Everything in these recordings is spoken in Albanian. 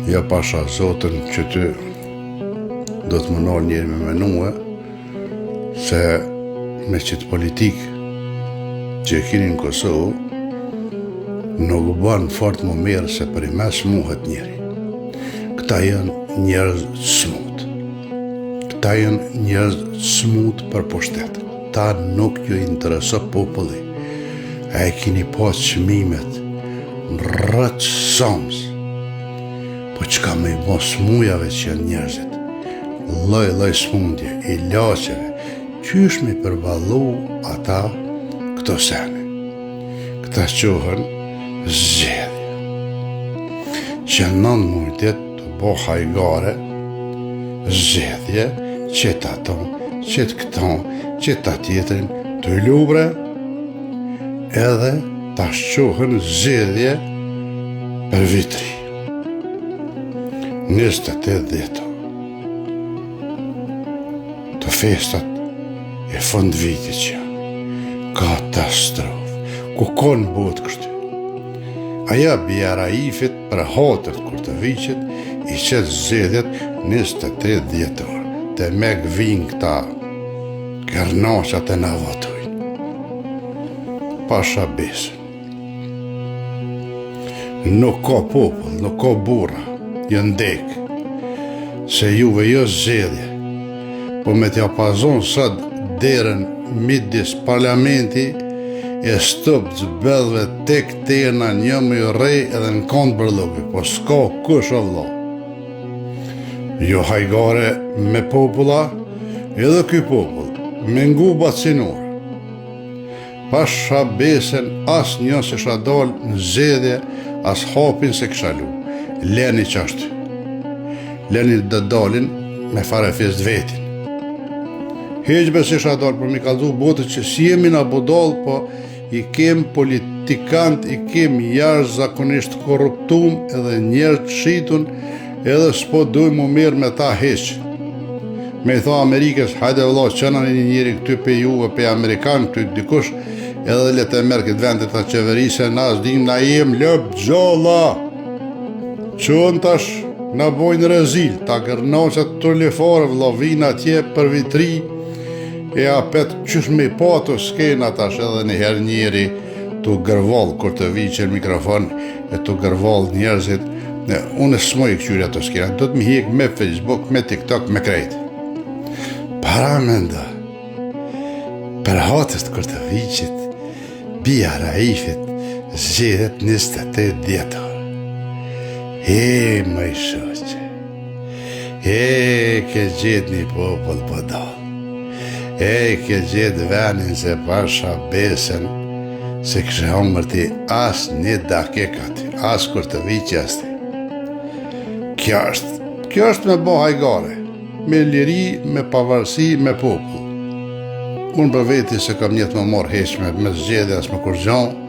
Ja pasha Zotën që ty do të më nol njeri me menue se me qëtë politikë që e kini në Kosovë nuk banë fort më mirë se për i mes muhet njeri. Këta janë njerëz smut. Këta janë njerëz smut për pushtet. Ta nuk ju intereso populli. A e kini pas qmimet në rrët sams. Po qka me i bo smujave që janë njerëzit. Loj smundje, i laqeve, qysh me përballu ata këto sene. Këta qohën zgjedhje. Që në mujtet të bo hajgare, zgjedhje, qëtë aton, qëtë këton, qëtë atjetrin, të lubre, edhe ta shqohën zgjedhje për vitri. 28 dhjeto. Të festat e fund vitit që katastrofë, ku konë botë kështu. Aja bjara ifit për hatët kur të viqet, i qëtë zedhet 28 dhjetor, të me gvin këta kërnaqat e në votojnë. Pasha besën. Nuk ka popull, nuk ka burra, jë ndek, se juve jo zedhje, po me t'ja pazon sot derën midis parlamenti e stop zbedhve tek tena një më i rej edhe në kondë bërlopi, po s'ka kush o vlo. Jo hajgare me populla, edhe ky popull, me ngu bacinur. Pasha besen as një se sha dal në zedhje, as hapin se kësha lu. Leni qashtu. Leni dhe dalin me fare fest vetin. Heqbe se sha dal për mi kalzu botët që si jemi na budal, po i kem politikant, i kem jash zakonisht korruptum edhe njerë të shitun, edhe s'po dojmë më mirë me ta heq. Me i tha Amerikës, hajde vëlla, qëna një njeri këty pe juve, pe Amerikan, këty dikush, edhe le të merë këtë vendet të qeverise, na s'dim, na jem lëp gjalla. Qënë tash, na bojnë rezil, ta gërnaqat të lefare, vëlla, vinë atje për vitri, e apet qysh me patu s'kena tash edhe njëherë njeri të gërval, kur të viqe në mikrofon, e të gërval njerëzit, unë s'moj këqyri ato s'kena, do të mi hek me Facebook, me TikTok, me krejt. Para me nda, për hatës kur të viqit, bia Raifit, zgjedhet 28 dhjetor. Më i shoqe, ke gjet një popull podal, ke gjet venin se pasha besen, se kështë hongër ti as një dakekat, as kur të viqi as ti. Kjo është me bo hajgare, me liri, me pavarësi, me popull. Unë për veti se kam njëtë më morë heqme, me zgjedhe as më kur gjonë,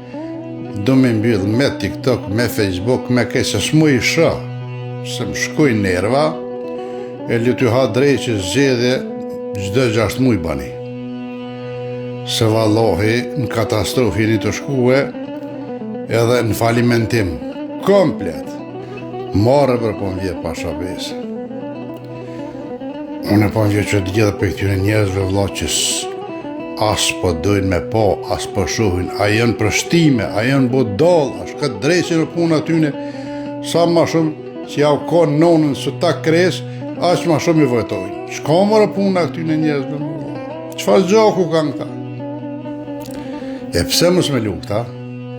do me mbyllë me TikTok, me Facebook, me kej se s'mu i shë, se më shkuj nerva, e li t'ju ha drej që zgjedhe gjdo 6 muj bani. Se vallohi në katastrofi një të shkue, edhe në falimentim, komplet, marë për po m'vje pasha bese. Unë e po m'vje që të gjithë për këtyre njerëzve vëlla që as po dojnë me po, as po shohin, a janë për shtime, a janë budal, a shka drejqe në punë atyne, sa ma shumë që ja u konë nonën së ta kres, as ma shumë i vojtojnë. Shka mërë punë atyne njerëzve më vëlla? Qfar gjaku kanë këta? E pse mës me lu këta,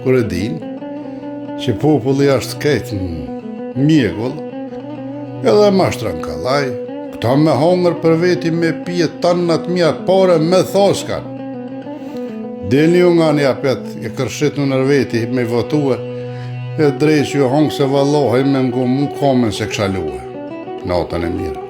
kur e din, që populli ashtë kejtë në mjegull, edhe ma shtran kalaj, këta me hongër për veti me pije tanët mja pare me thoskan. Deni ju nga një apet e kërshit në nërveti me votue, e drejqë ju hongë se vallohaj me ngu mu komen se kshaluhe. Natën e mirë.